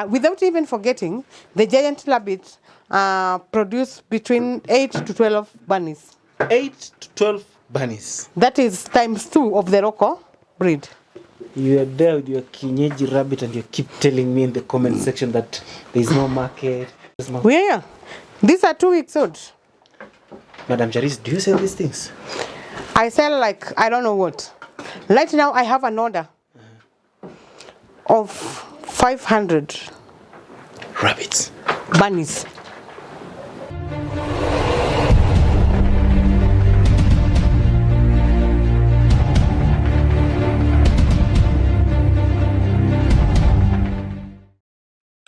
without even forgetting, the giant rabbits produce between 8 to 12 bunnies. 8 to 12 bunnies. That is ×2 of the local breed. You are there with your kienyeji rabbit and you keep telling me in the comment section that there is no market. Yeah. These are 2 weeks old. Madam Charis, do you sell these things? I sell like, I don't know what. Right now I have an order of 500 rabbits. Bunnies.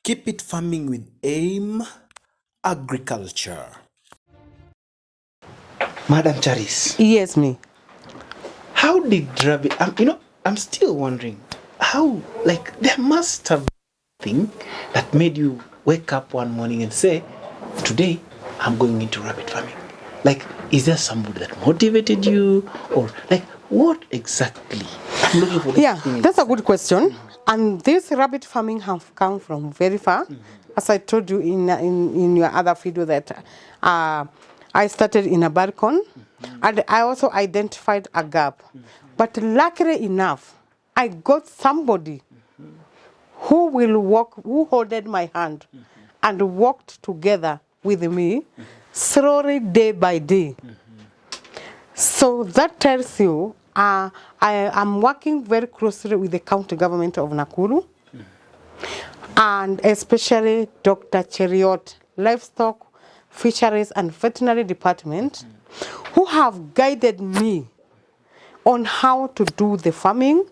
Keep it farming with AIM Agriculture. Madam Charis. Yes, me. How did rabbit? I'm still wondering how. Like, there must have been something that made you wake up one morning and say, "Today, I'm going into rabbit farming." Like, is there somebody that motivated you, or like, what exactly? I'm looking for this thing. That's a good question. And this rabbit farming have come from very far. As I told you in your other video that I started in a balcony, and I also identified a gap. But luckily enough, I got somebody who holded my hand and walked together with me slowly day by day. So that tells you I am working very closely with the county government of Nakuru, and especially Dr. Cheriot, Livestock, Fisheries and Veterinary Department, who have guided me on how to do the farming,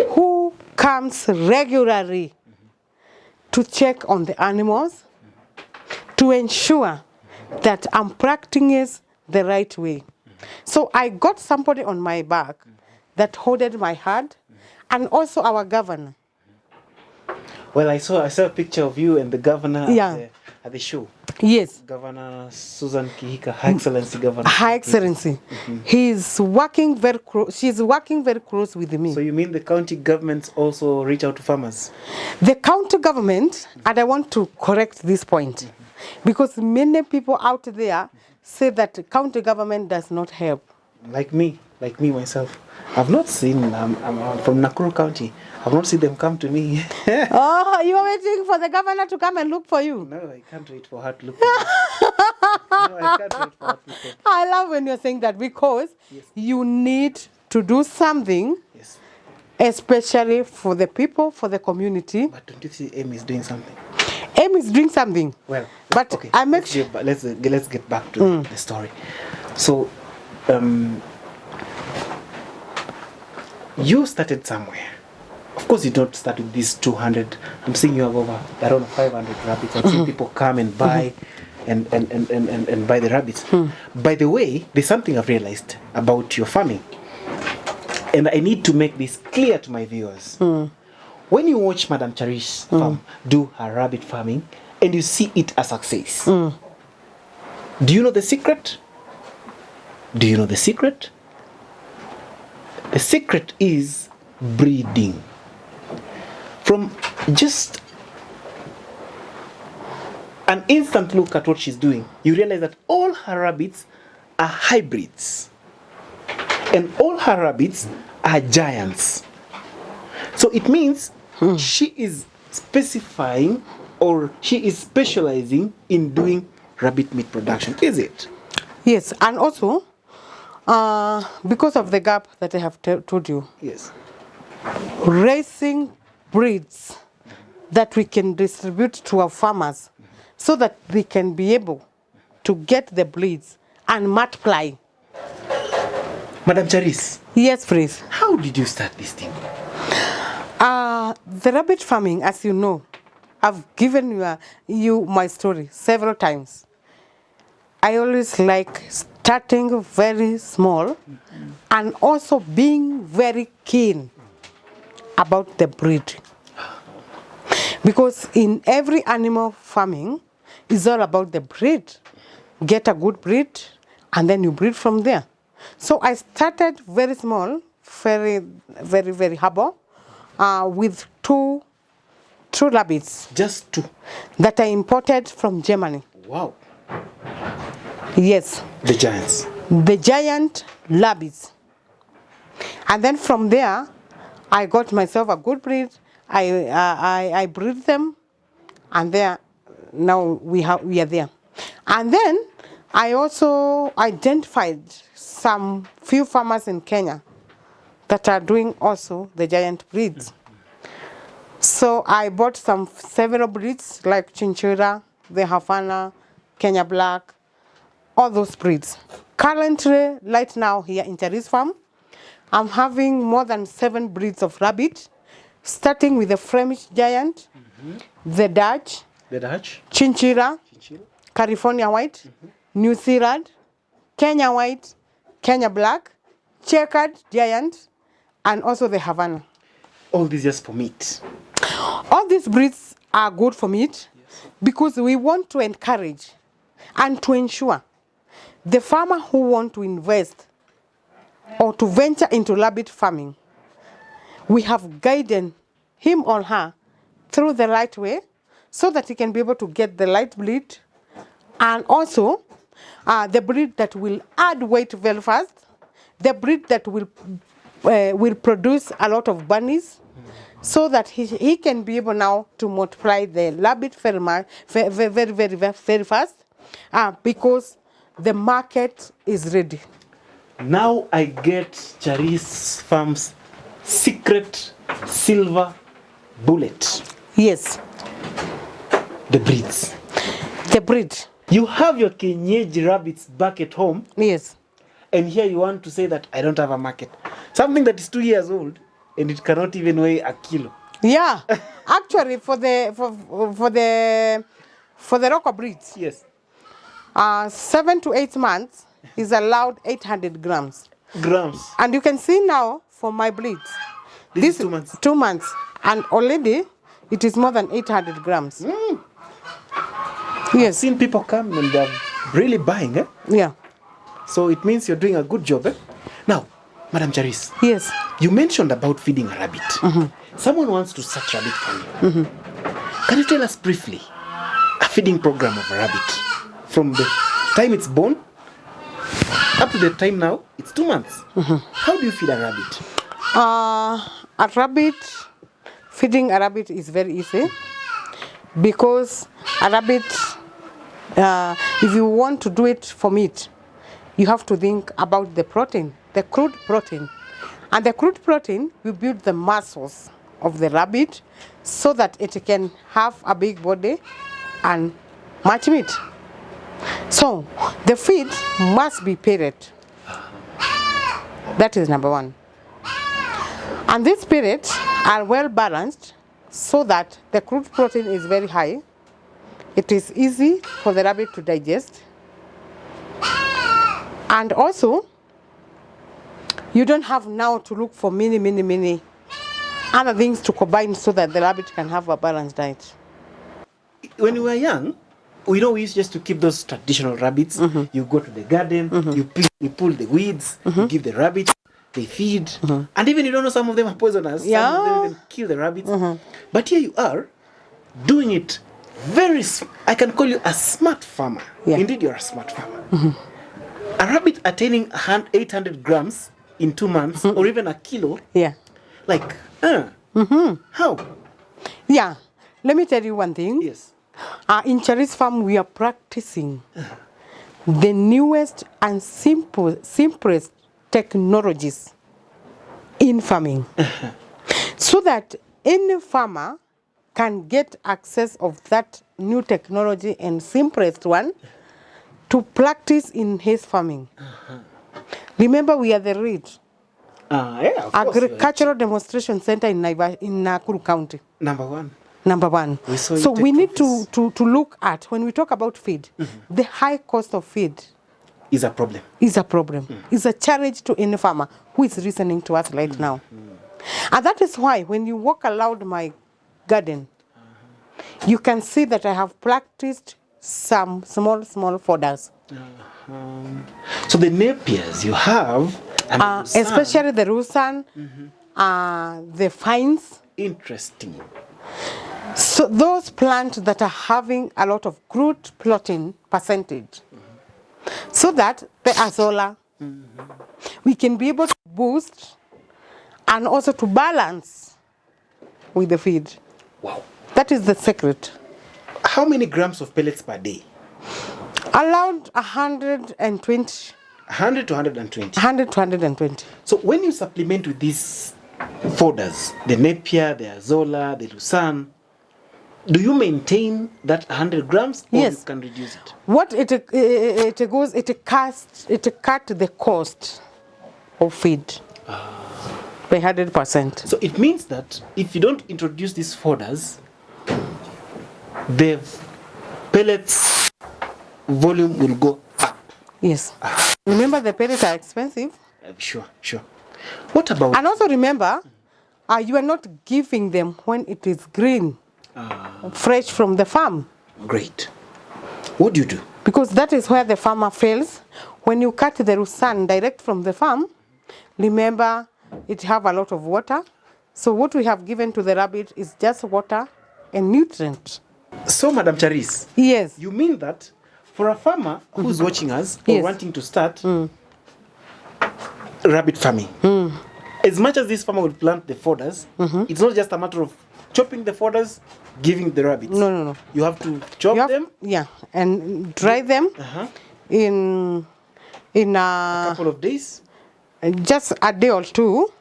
who comes regularly to check on the animals, to ensure that I'm practicing the right way. So I got somebody on my back that holded my hand, and also our governor. Well, I saw a picture of you and the governor at the show. Yes. Governor Susan Kihika, High Excellency Governor. High Excellency. She's working very close with me. So you mean the county governments also reach out to farmers? The county government, and I want to correct this point, because many people out there say that the county government does not help. Like me myself. I've not seen, I'm from Nakuru County. I've not seen them come to me. Oh, you are waiting for the governor to come and look for you? No, I can't wait for her to look for me. No, I can't wait for her to look for me. I love when you're saying that, because you need to do something, especially for the people, for the community. But don't you see AIM is doing something? AIM is doing something. Well, but okay, I make let's get back to the story. So, you started somewhere. Of course, you don't start with these 200. I'm seeing you have around 500 rabbits. I've seen people come and buy and buy the rabbits. By the way, there's something I've realized about your farming, and I need to make this clear to my viewers. When you watch Madam Charis farm do her rabbit farming and you see it a success, do you know the secret? Do you know the secret? The secret is breeding. From just an instant look at what she's doing, you realize that all her rabbits are hybrids. And all her rabbits are giants. So it means she is specifying, or she is specializing in doing rabbit meat production, is it? Yes, and also, because of the gap that I have told you. Yes. Raising breeds that we can distribute to our farmers so that they can be able to get the breeds and multiply. Madam Charis. Yes, please. How did you start this thing? The rabbit farming, as you know, I've given you my story several times. I always like starting very small and also being very keen about the breed. Because in every animal farming, it's all about the breed. Get a good breed, and then you breed from there. So I started very small, very, very, very humble, with 2 2 rabbits Just 2. that I imported from Germany. Wow. Yes, The giants. the giant rabbits. And then from there, I got myself a good breed. I breed them, and there now we are there. And then I also identified some few farmers in Kenya that are doing also the giant breeds. So I bought several breeds like Chinchilla, the Havana, Kenya Black, all those breeds. Currently, right now here in Charis Farm, I'm having more than 7 breeds of rabbit, starting with the Flemish giant, the Dutch, Chinchilla, California white, New Zealand, Kenya white, Kenya black, checkered giant, and also the Havana. All these just for meat. All these breeds are good for meat because we want to encourage and to ensure the farmer who want to invest or to venture into rabbit farming, we have guided him or her through the right way so that he can be able to get the right breed and also the breed that will add weight very fast, the breed that will produce a lot of bunnies, so that he can be able now to multiply the rabbit very fast because the market is ready. Now I get Charis Farm's secret silver bullet. Yes. The breeds. The breed. You have your kienyeji rabbits back at home. Yes. And here you want to say that I don't have a market. Something that is 2 years old and it cannot even weigh a kilo. Yeah. Actually, for the local breeds, Yes. 7 to 8 months is allowed 800 grams. Grams. And you can see now for my breeds. This is 2 months. 2 months. And already it is more than 800 grams. Yes. I've seen people come and they're really buying, eh? Yeah. So it means you're doing a good job, eh? Now, Madam Charis. Yes. You mentioned about feeding a rabbit. Someone wants to start rabbit farming. Can you tell us briefly a feeding program of a rabbit from the time it's born up to the time now? It's 2 months. How do you feed a rabbit? Feeding a rabbit is very easy because a rabbit, if you want to do it for meat, you have to think about the protein, the crude protein. And the crude protein will build the muscles of the rabbit so that it can have a big body and much meat. So the feed must be pellet. That is number 1. And these pellets are well balanced so that the crude protein is very high. It is easy for the rabbit to digest. And also, you don't have now to look for many other things to combine so that the rabbit can have a balanced diet. When we were young, we used just to keep those traditional rabbits. You go to the garden, you pull the weeds, you give the rabbits, they feed. And even you don't know, some of them are poisonous, some of them even kill the rabbits. But here you are, doing it I can call you a smart farmer. Yeah. Indeed, you're a smart farmer. A rabbit attaining 800 grams in 2 months, or even a kilo. Yeah. Like, how? Yeah. Let me tell you one thing. Yes. In Charis Farm, we are practicing the newest and simplest technologies in farming so that any farmer can get access of that new technology and simplest one to practice in his farming. Remember, we are the READ, Agricultural Demonstration Center in Nakuru County. Number 1. Number 1. So we need to look at, when we talk about feed, the high cost of feed is a problem. Is a challenge to any farmer who is listening to us right now. And that is why when you walk around my garden, you can see that I have practiced some small fodders. So the Napiers you have, and especially the Rusan, the fines. Interesting. So those plants that are having a lot of crude protein percentage, so that the azola, we can be able to boost and also to balance with the feed. Wow. That is the secret. How many grams of pellets per day? Around 120. 100 to 120. 100 to 120. So when you supplement with these fodders, the Napier, the Azola, the Lucerne, do you maintain that 100 grams or Yes. you can reduce it? What it goes, it cut the cost of feed by 100%. So it means that if you don't introduce these fodders, the pellets volume will go up. Yes. Remember, the pellets are expensive. Sure. What about... And also remember, you are not giving them when it is green, fresh from the farm. Great. What do you do? Because that is where the farmer fails. When you cut the Lucerne direct from the farm, remember, it have a lot of water. So what we have given to the rabbit is just water and nutrient. So, Madam Charis, Yes. you mean that for a farmer who's watching us or Yes. wanting to start rabbit farming, as much as this farmer will plant the fodders, it's not just a matter of chopping the fodders, giving the rabbits. No. You have to chop You have- them Yeah, and dry them in a couple of days. just a day or two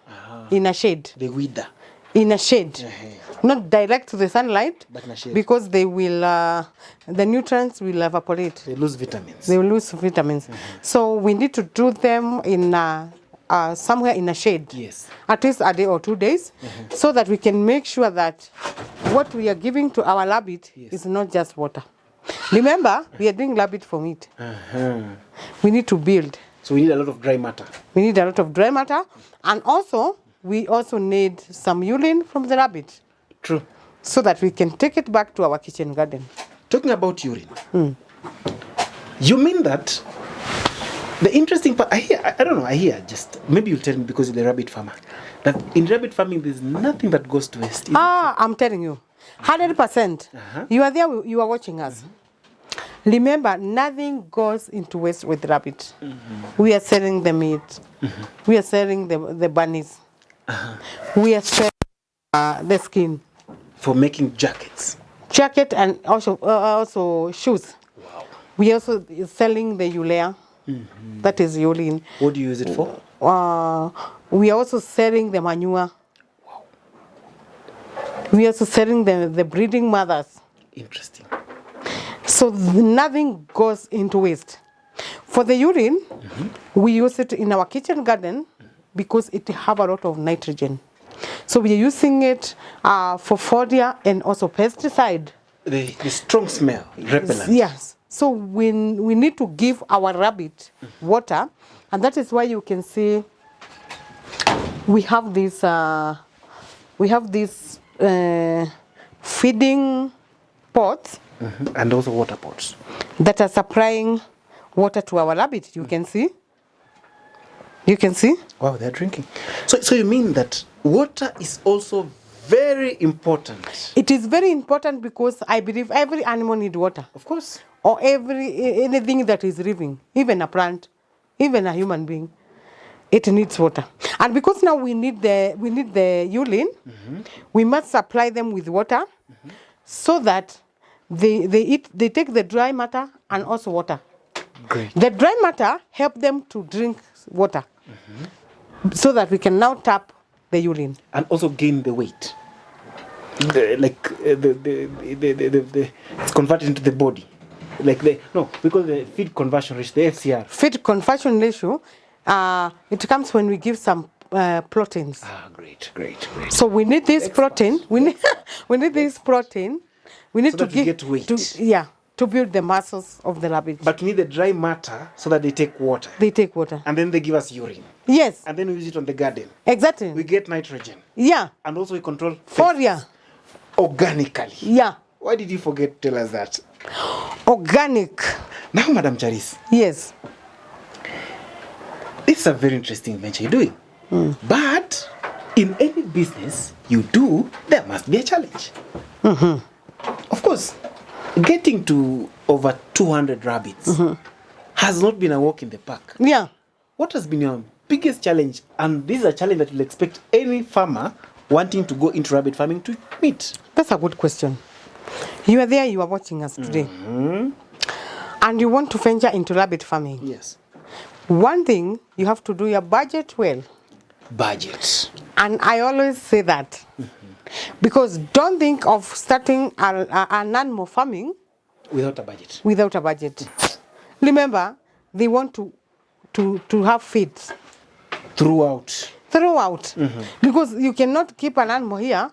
in a shade. The wither. In a shade. Not direct to the sunlight, But in a shade. because they will, the nutrients will evaporate. They lose vitamins. They will lose vitamins. So we need to do them in somewhere in a shade. Yes. At least a day or 2 days, so that we can make sure that what we are giving to our rabbit is not just water. Remember, we are doing rabbit for meat. We need to build. So we need a lot of dry matter. We need a lot of dry matter, and also we also need some urine from the rabbit, True. so that we can take it back to our kitchen garden. Talking about urine, you mean that the interesting part, I don't know, I hear just, maybe you'll tell me because you're the rabbit farmer, that in rabbit farming there's nothing that goes to waste. I'm telling you, 100%. You are there, you are watching us. Remember, nothing goes into waste with rabbit. We are selling the meat. We are selling the bunnies. We are selling the skin. For making jackets. Jacket and also shoes. Wow. We also selling the urea. That is urine. What do you use it for? We are also selling the manure. Wow. We are also selling the breeding mothers. Interesting. So nothing goes into waste. For the urine, we use it in our kitchen garden because it have a lot of nitrogen. So we are using it for fodder and also pesticide. The strong smell, repellent. Yes. So we need to give our rabbit water, and that is why you can see we have this feeding pots. And also water pots. That are supplying water to our rabbit. You can see. You can see. Wow, they're drinking. So you mean that water is also very important? It is very important because I believe every animal needs water. Of course. Or anything that is living, even a plant, even a human being, it needs water. And because now we need the urine, we must supply them with water, so that they take the dry matter and also water. Great. The dry matter help them to drink water, so that we can now tap the urine. And also gain the weight. It's converted into the body. Because the feed conversion ratio, the FCR. Feed conversion ratio, it comes when we give some proteins. Great. So we need this protein. We need this protein. We need So to that you give get weight. to build the muscles of the rabbit. But we need the dry matter so that they take water. They take water. And then they give us urine. Yes. And then we use it on the garden. Exactly. We get nitrogen. Yeah. And also we control Fodder. organically. Yeah. Why did you forget to tell us that? Organic. Now, Madam Charis, Yes. this is a very interesting venture you're doing. But in any business you do, there must be a challenge. Of course, getting to over 200 rabbits has not been a walk in the park. Yeah. What has been your biggest challenge? And this is a challenge that you'll expect any farmer wanting to go into rabbit farming to meet. That's a good question. You are there, you are watching us today. And you want to venture into rabbit farming. Yes. One thing, you have to do your budget well. Budget. And I always say that. Because don't think of starting an animal farming Without a budget. without a budget. Remember, they want to have feed Throughout. Because you cannot keep an animal here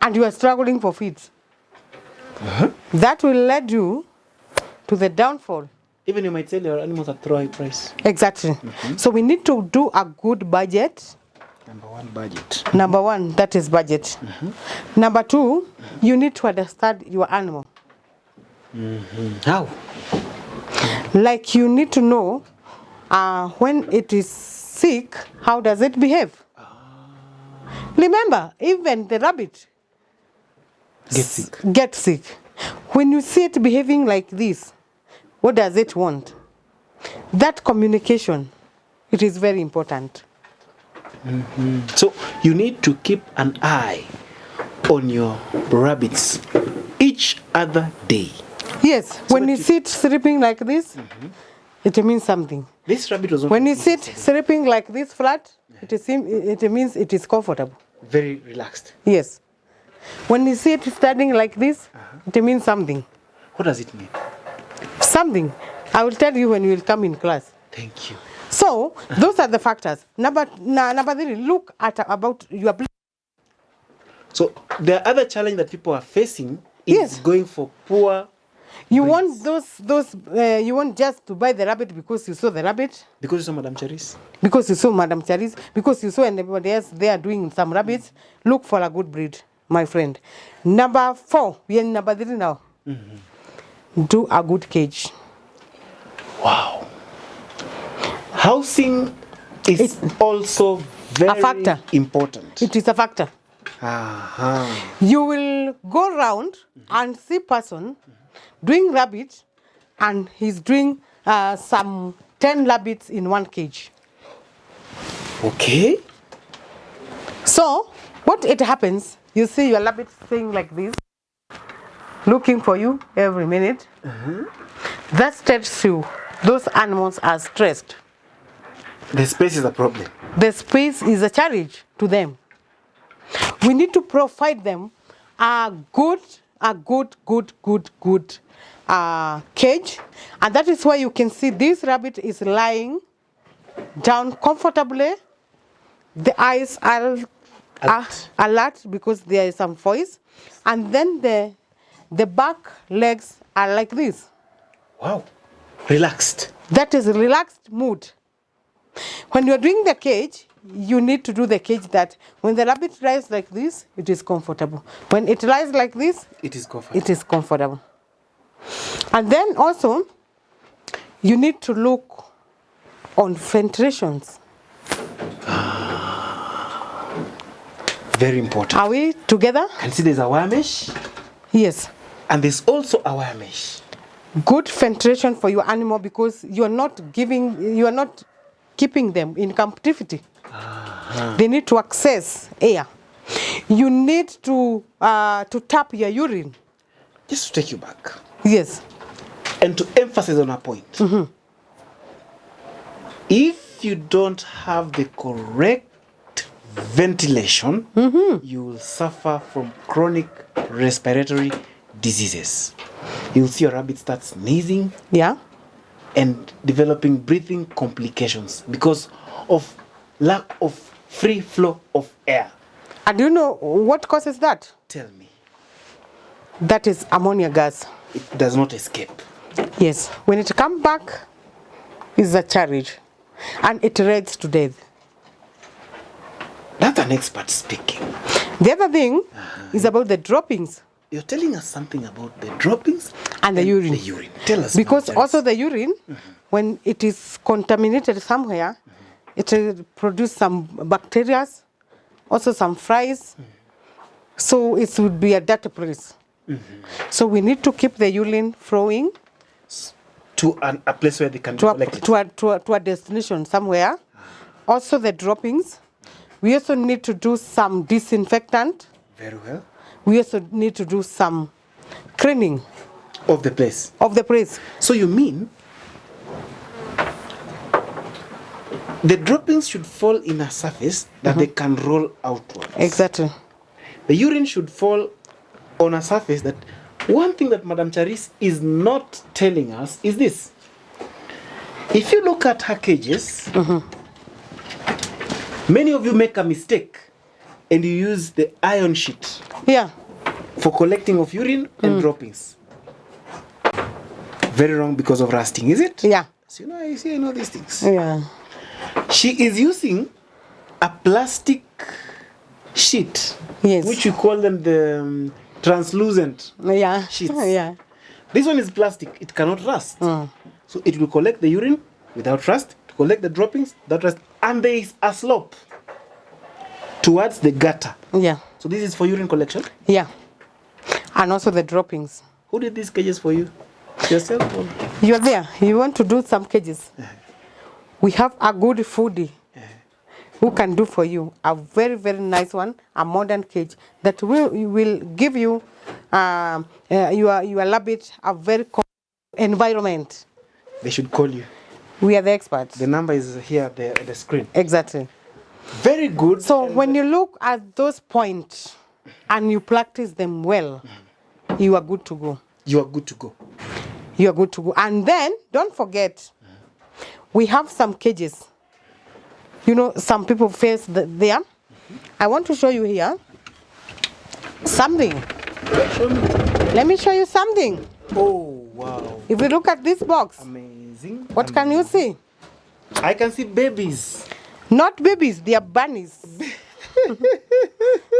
and you are struggling for feed. That will lead you to the downfall. Even you might sell your animals at high price. Exactly. So we need to do a good budget. Number one, budget. Number one, that is budget. Number two, you need to understand your animal. How? Like you need to know when it is sick, how does it behave? Remember, even the rabbit Get sick. When you see it behaving like this, what does it want? That communication, it is very important. So you need to keep an eye on your rabbits each other day. Yes, when you see it sleeping like this, it means something. This rabbit was not When you sit sleeping like this flat, it means it is comfortable. very relaxed. Yes. When you see it standing like this, it means something. What does it mean? Something. I will tell you when you will come in class. Thank you. So, those are the factors. Number three, look at about your... So the other challenge that people are facing is Yes. going for poor You breeds. want you want just to buy the rabbit because you saw the rabbit, Because you saw Madam Charis. because you saw Madam Charis, because you saw everybody else they are doing some rabbits. Look for a good breed, my friend. Number four, we are in number three now. Do a good cage. Wow. Housing is also very factor. important. It is a factor. You will go around and see person doing rabbit, and he's doing some 10 rabbits in one cage. Okay. So what it happens, you see your rabbit staying like this, looking for you every minute. That tells you those animals are stressed. The space is a problem. The space is a challenge to them. We need to provide them a good cage, and that is why you can see this rabbit is lying down comfortably. The eyes are alert because there is some voice, and then the back legs are like this. Wow. Relaxed. That is relaxed mood. When you are doing the cage, you need to do the cage that when the rabbit lies like this, it is comfortable. When it lies like this, It is comfortable. it is comfortable. And then also, you need to look on ventilations. Very important. Are we together? And see there's a wire mesh Yes. and there's also a wire mesh. Good ventilation for your animal, because you are not keeping them in captivity. They need to access air. You need to tap your urine. Just to take you back Yes. and to emphasize on a point. If you don't have the correct ventilation, you will suffer from chronic respiratory diseases. You'll see your rabbit start sneezing Yeah. and developing breathing complications because of lack of free flow of air. And do you know what causes that? Tell me. That is ammonia gas. It does not escape. Yes. When it comes back, it's a challenge. And it rates to death. That's an expert speaking. The other thing is about the droppings You're telling us something about the droppings and the urine. The urine. Tell us. Because now, also the urine, when it is contaminated somewhere, it will produce some bacteria, also some flies, So it would be a dirty place. So we need to keep the urine flowing To a place where they can be collected. to a destination somewhere. Also the droppings. We also need to do some disinfectant. Very well. We also need to do some cleaning Of the place. of the place. So you mean the droppings should fall in a surface that they can roll outwards. Exactly. The urine should fall on a surface that one thing that Madam Charis is not telling us is this. If you look at her cages, many of you make a mistake and you use the iron sheet Yeah. for collecting of urine and droppings. Very wrong because of rusting, is it? Yeah. So, you know, I see, I know these things. Yeah. She is using a plastic sheet, Yes. which we call them the translucent Yeah. sheets. Yeah. This one is plastic, it cannot rust. So it will collect the urine without rust, collect the droppings without rust, and there is a slope towards the gutter. Yeah. So this is for urine collection. Yeah. And also the droppings. Who did these cages for you? Yourself? Or? You're there. You want to do some cages. We have a good foodie who can do for you a very, very nice one, a modern cage that will give you your rabbit a very environment. They should call you. We are the experts. The number is here at the screen. Exactly. Very good. So when you look at those points and you practice them well, you are good to go. You are good to go. You are good to go. And then don't forget, we have some cages. You know, some people face there. I want to show you here something. Show me. Let me show you something. Oh, wow. If you look at this box, Amazing. what can you see? I can see babies. Not babies, they are bunnies.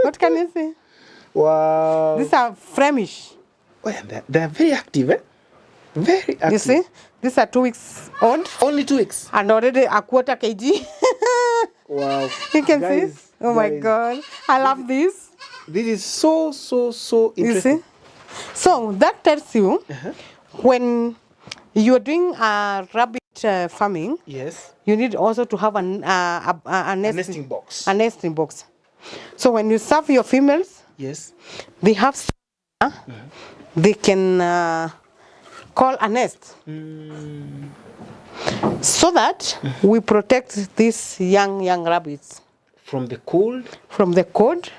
What can you see? Wow. These are Flemish. Oh, yeah, they're very active, eh? Very active. You see? These are 2 weeks old Only 2 weeks. and already a quarter kg. Wow. You can Guys, see? Oh my guys. God. I love this. This is so You interesting. see? So that tells you when you're doing rabbit farming, Yes. you need also to have a Nesting box. A nesting box. So when you serve your females, Yes. they have they can call a nest so that we protect these young rabbits From the cold. from the cold,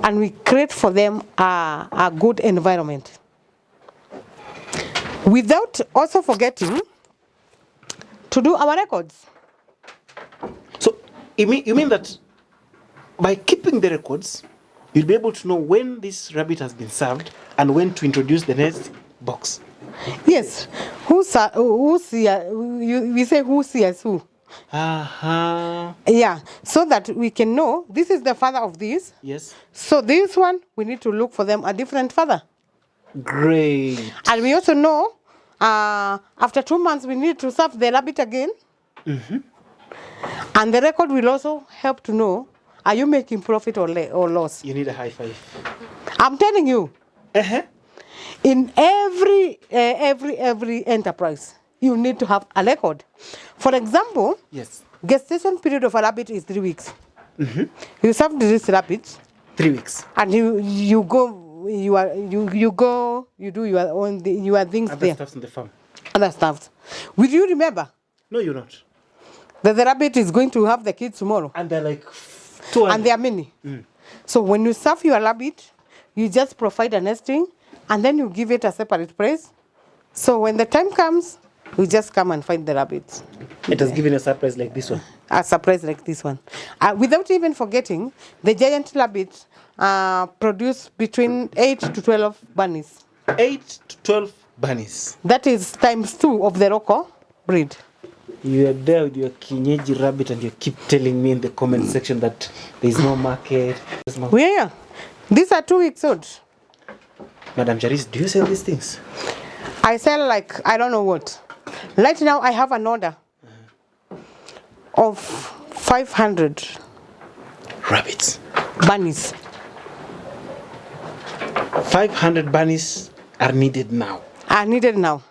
and we create for them a good environment without also forgetting to do our records. So you mean that by keeping the records, you'll be able to know when this rabbit has been served and when to introduce the next box. Yes, who's here? We say who's here who. Yeah, so that we can know this is the father of this. Yes. So this one, we need to look for them a different father. Great. And we also know after 2 months, we need to serve the rabbit again. And the record will also help to know, are you making profit or loss? You need a high five. I'm telling you, in every enterprise, you need to have a record. For example, Yes. gestation period of a rabbit is 3 weeks. You serve this rabbit, 3 weeks. and you go, you do your own your things Other there, stuffs in the farm. other stuff. Will you remember No, you're not. that the rabbit is going to have the kids tomorrow? And they're like 200. And there are many. So when you serve your rabbit, you just provide a nesting, and then you give it a separate place. So when the time comes, you just come and find the rabbits. It has given a surprise like this one. A surprise like this one. Without even forgetting, the giant rabbits produce between 8 to 12 bunnies. 8 to 12 bunnies. That is ×2 of the local breed. You are there with your kienyeji rabbit and you keep telling me in the comment section that there is no market. Yeah. These are 2 weeks old. Madam Charis, do you sell these things? I sell like, I don't know what. Right now, I have an order of 500 Rabbits. bunnies. 500 bunnies are needed now. Are needed now.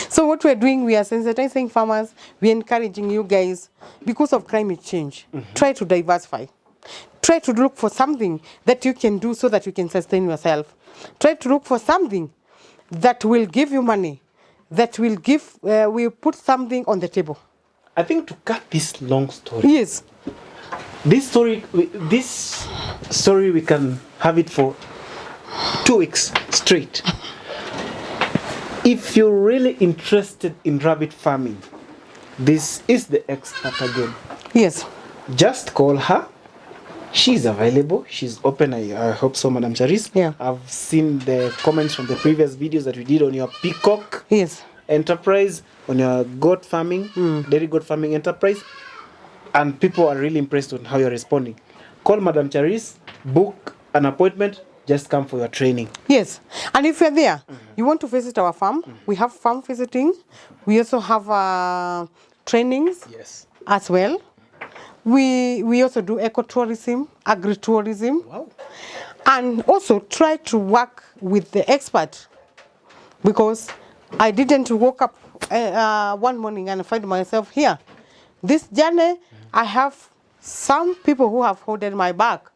So what we're doing, we are sensitizing farmers, we're encouraging you guys, because of climate change, try to diversify. Try to look for something that you can do so that you can sustain yourself. Try to look for something that will give you money, that will give, will put something on the table. I think to cut this long story. Yes. This story we can have it for 2 weeks straight. If you're really interested in rabbit farming, this is the expert again. Yes. Just call her. She's available. She's open. I hope so, Madam Charis. Yeah. I've seen the comments from the previous videos that we did on your peacock Yes. enterprise, on your goat farming, dairy goat farming enterprise, and people are really impressed on how you're responding. Call Madam Charis, book an appointment, just come for your training. Yes. And if you're there, you want to visit our farm, we have farm visiting. We also have trainings as well. We also do ecotourism, agritourism. Wow. And also try to work with the expert, because I didn't wake up one morning and find myself here. This journey, I have some people who have holded my back,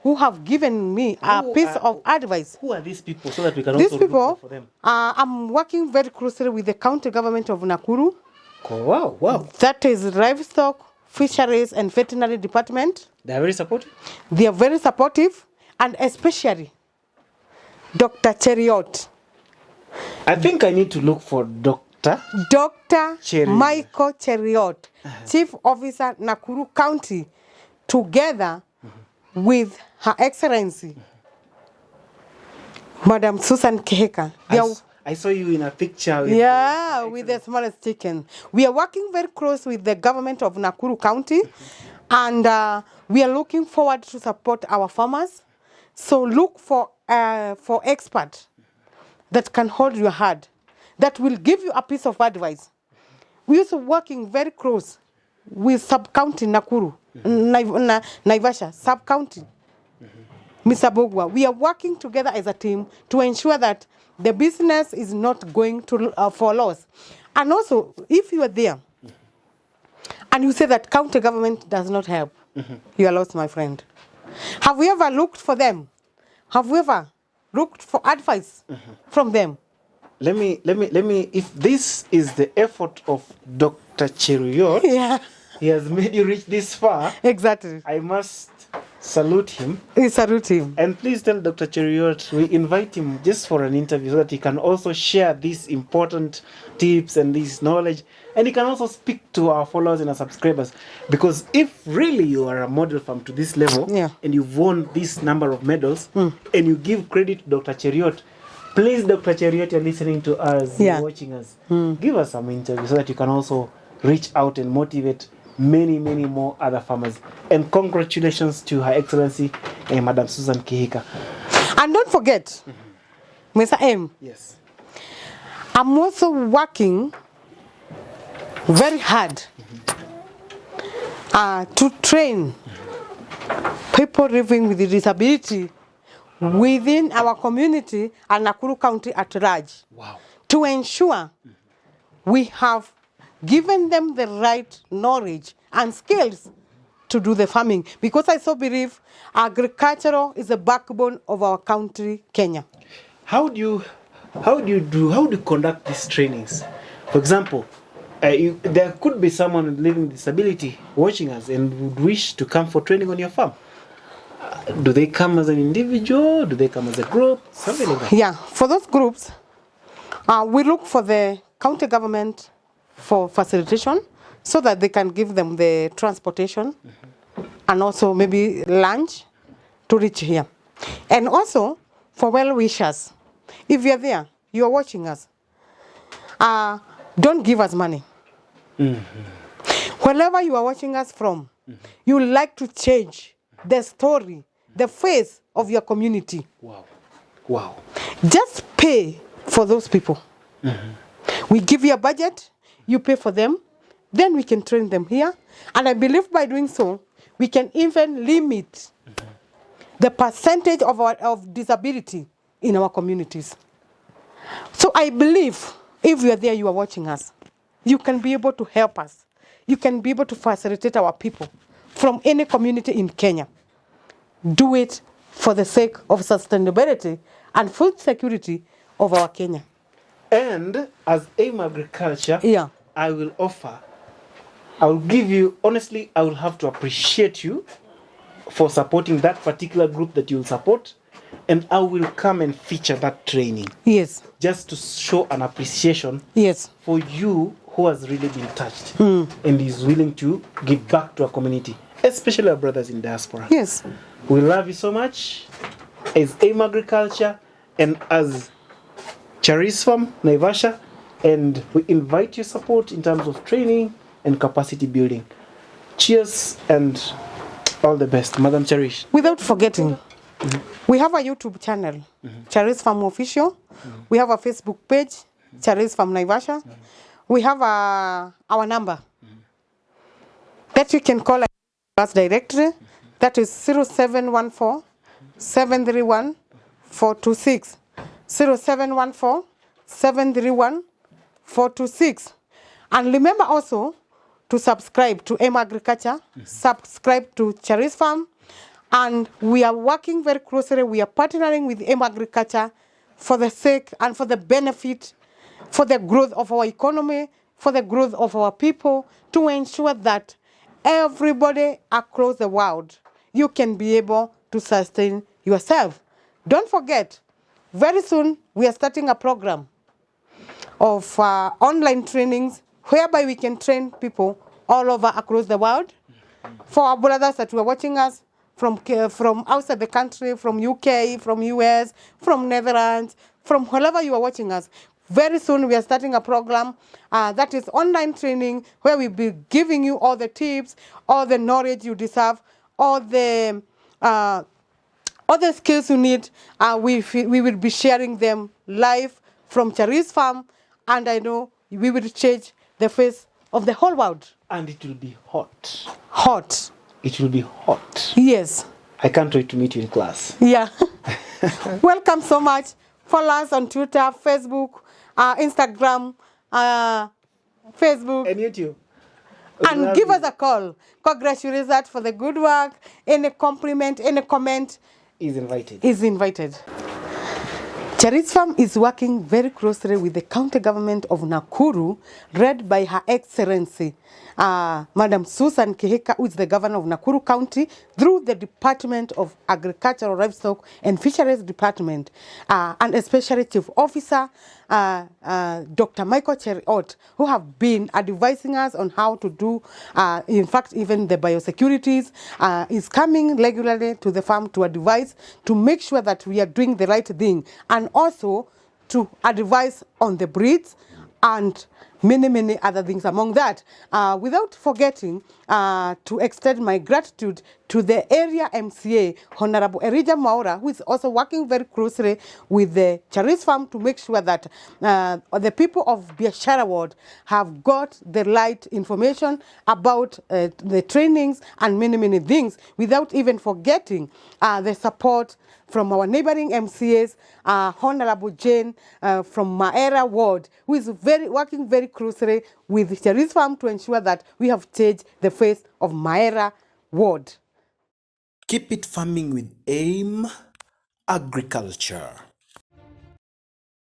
who have given me a piece of advice. Who are these people, so that we can These also people, look for them? I'm working very closely with the county government of Nakuru. Oh, wow, wow. That is livestock, fisheries and veterinary department. They are very supportive. They are very supportive, and especially Dr. Cheriot. I think I need to look for Dr. Charis. Michael Cheriot, Chief Officer, Nakuru County, together with Her Excellency, Madam Susan Keheka. I saw you in a picture. With the smallest chicken. We are working very close with the government of Nakuru County, and we are looking forward to support our farmers. So look for experts that can hold your hand, that will give you a piece of advice. We also working very close with sub-county Nakuru, Naivasha, sub-county, Mr. Bogwa. We are working together as a team to ensure that the business is not going to for loss. And also, if you are there and you say that county government does not help, you are lost, my friend. Have we ever looked for them? Have we ever looked for advice from them? Let me, if this is the effort of Dr. Cheriot, he has made you reach this far. Exactly. I must salute him. We salute him. And please tell Dr. Cheriot we invite him just for an interview, so that he can also share these important tips and this knowledge. And he can also speak to our followers and our subscribers. Because if really you are a model farm to this level, and you've won this number of medals, and you give credit to Dr. Cheriot, please, Dr. Cheriot, you're listening to us, you're watching us, give us some interview so that you can also reach out and motivate many, many more other farmers. And congratulations to Her Excellency, Madam Susan Keheka. And don't forget, Mr. M. Yes. I'm also working very hard to train people living with disability within our community and Nakuru County at large. Wow. To ensure we have given them the right knowledge and skills to do the farming. Because I so believe agriculture is the backbone of our country, Kenya. How do you conduct these trainings? For example, there could be someone living with disability watching us and would wish to come for training on your farm. Do they come as an individual? Do they come as a group? Something like that. Yeah, for those groups, we look for the county government for facilitation so that they can give them the transportation and also maybe lunch to reach here. And also for well-wishers, if you're there, you're watching us, don't give us money. Wherever you are watching us from, you would like to change the story, the face of your community. Wow. Wow. Just pay for those people. We give you a budget, you pay for them, then we can train them here. And I believe by doing so, we can even limit the percentage of disability in our communities. So I believe if you are there, you are watching us, you can be able to help us. You can be able to facilitate our people from any community in Kenya. Do it for the sake of sustainability and food security of our Kenya. And as AIM Agriculture, Yeah. I will give you, honestly, I will have to appreciate you for supporting that particular group that you will support. And I will come and feature that training. Yes. Just to show an appreciation Yes. for you who has really been touched and is willing to give back to our community, especially our brothers in diaspora. Yes. We love you so much as AIM Agriculture and as Charis Farm, Naivasha, and we invite your support in terms of training and capacity building. Cheers and all the best, Madam Charis. Without forgetting, we have a YouTube channel, Charis Farm Official. We have a Facebook page, Charis Farm Naivasha. We have our number that you can call us directly. That is 0714 731 426. 0714 731 426. And remember also to subscribe to AIM Agriculture, subscribe to Charis Farm, and we are working very closely. We are partnering with AIM Agriculture for the sake and for the benefit, for the growth of our economy, for the growth of our people, to ensure that everybody across the world, you can be able to sustain yourself. Don't forget, very soon we are starting a program of online trainings whereby we can train people all over across the world. For our brothers that were watching us from outside the country, from UK, from US, from Netherlands, from wherever you are watching us, very soon we are starting a program that is online training where we'll be giving you all the tips, all the knowledge you deserve, all the skills you need. We will be sharing them live from Charis Farm, and I know we will change the face of the whole world. And it will be hot. Hot. It will be hot. Yes. I can't wait to meet you in class. Yeah. Welcome so much. Follow us on Twitter, Facebook, Instagram, Facebook. And YouTube. And give us a call. Congratulate us for the good work. Any compliment, any comment Is invited. is invited. Charis Farm is working very closely with the county government of Nakuru, led by Her Excellency, Madam Susan Kihika, who is the governor of Nakuru County, through the Department of Agricultural, Livestock and Fisheries Department, and especially Chief Officer, Dr. Michael Cheriot, who have been advising us on how to do, in fact, even the biosecurities, is coming regularly to the farm to advise, to make sure that we are doing the right thing, and also to advise on the breeds and many other things among that. Without forgetting to extend my gratitude to the area MCA, Honorable Elijah Maura, who is also working very closely with the Charis Farm to make sure that the people of Biashara Ward have got the right information about the trainings and many things, without even forgetting the support from our neighboring MCAs, Honorable Jane from Maera Ward, who is working very closely with Charis Farm to ensure that we have changed the face of Maera Ward. Keep it farming with AIM Agriculture.